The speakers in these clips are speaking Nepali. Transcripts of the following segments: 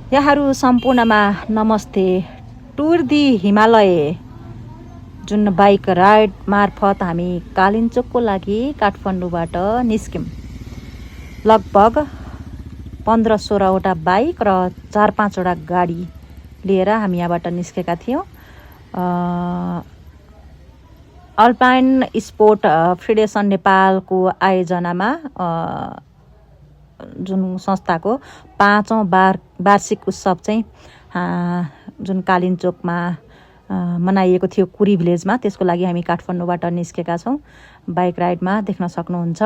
यहाँहरू सम्पूर्णमा नमस्ते। टुर दि हिमालय जुन बाइक राइड मार्फत हामी कालिन्चोकको लागि काठमाडौँबाट निस्क्यौँ। लगभग 15-16वटा बाइक र 4-5वटा गाडी लिएर हामी यहाँबाट निस्केका थियौँ। अल्पाइन स्पोर्ट फेडरेसन नेपालको आयोजनामा जुन संस्थाको 5औं वार्षिक उत्सव चाहिँ जुन कालिन्चोकमा मनाइएको थियो कुरी भिलेजमा, त्यसको लागि हामी काठमाडौँबाट निस्केका छौँ। बाइक राइडमा देख्न सक्नुहुन्छ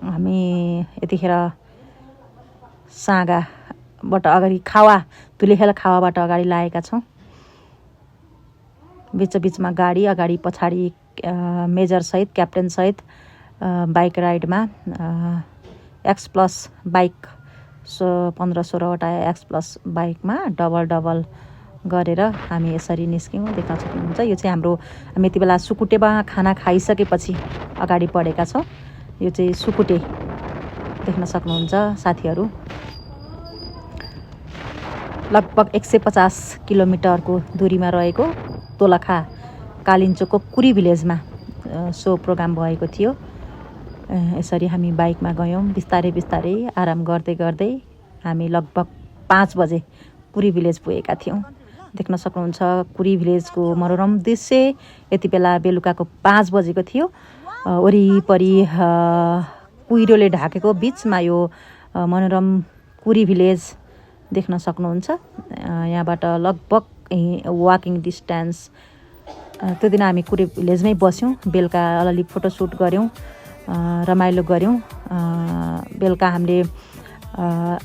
हामी यतिखेर साँगाबाट अगाडि धुलेखेल खावाबाट अगाडि लागेका छौँ। बिचबिचमा गाडी अगाडि पछाडि मेजरसहित क्याप्टेनसहित बाइक राइडमा एक्स प्लस बाइक 15-16वटा एक्स प्लस बाइकमा डबल गरेर हामी यसरी निस्क्यौँ। देख्न सक्नुहुन्छ यो चाहिँ हामी यति बेला सुकुटेमा खाना खाइसकेपछि अगाडि बढेका छौँ। यो चाहिँ सुकुटे देख्न सक्नुहुन्छ साथीहरू। लगभग 150 किलोमिटरको दूरीमा रहेको दोलखा कालिन्चोकको कुरी भिलेजमा सो प्रोग्राम भएको थियो। यसरी हामी बाइकमा गयौँ। बिस्तारै आराम गर्दै हामी लगभग 5 बजे कुरी भिलेज पुगेका थियौँ। देख्न सक्नुहुन्छ कुरी भिलेजको मनोरम दृश्य यति बेला बेलुकाको 5 बजेको थियो। वरिपरि कुहिरोले ढाकेको बिचमा यो मनोरम कुरी भिलेज देख्न सक्नुहुन्छ। यहाँबाट लगभग वाकिङ डिस्टेन्स। त्यो दिन हामी कुरी भिलेजमै बस्यौँ। बेलुका अलि फोटोसुट गऱ्यौँ, रमाइलो गऱ्यौँ। बेलुका हामीले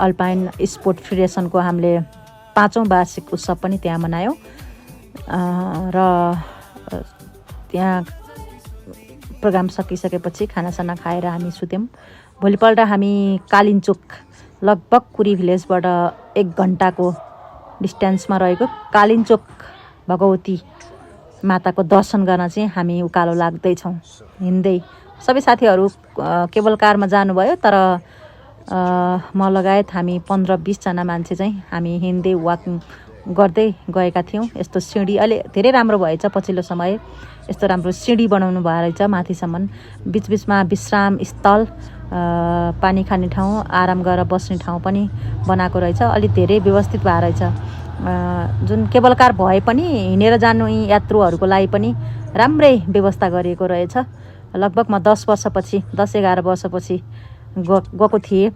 अल्पाइन स्पोर्ट फेडरेसनको हामीले 5औं वार्षिक उत्सव पनि त्यहाँ मनायौँ र त्यहाँ प्रोग्राम सकिसकेपछि खानासाना खाएर हामी सुत्यौँ। भोलिपल्ट हामी कालिन्चोक लगभग कुरी भिलेजबाट 1 घन्टाको डिस्टेन्समा रहेको कालिन्चोक भगवती माताको दर्शन गर्न चाहिँ हामी उकालो लाग्दैछौँ हिँड्दै। सबै साथीहरू केबल कारमा जानुभयो, तर म लगायत हामी 15-20 जना मान्छे चाहिँ हामी हिँड्दै वाकिङ गर्दै गएका थियौँ। यस्तो सिँढी अहिले धेरै राम्रो भएछ, पछिल्लो समय यस्तो राम्रो सिँढी बनाउनु भएको रहेछ माथिसम्म। बिचबिचमा विश्राम स्थल, पानी खाने ठाउँ, आराम गरेर बस्ने ठाउँ पनि बनाएको रहेछ। अलि धेरै व्यवस्थित भएको रहेछ। जुन केबल कार भए पनि हिँडेर जानु यात्रुहरूको लागि पनि राम्रै व्यवस्था गरिएको रहेछ। लगभग म 10-11 वर्षपछि गएको थिएँ।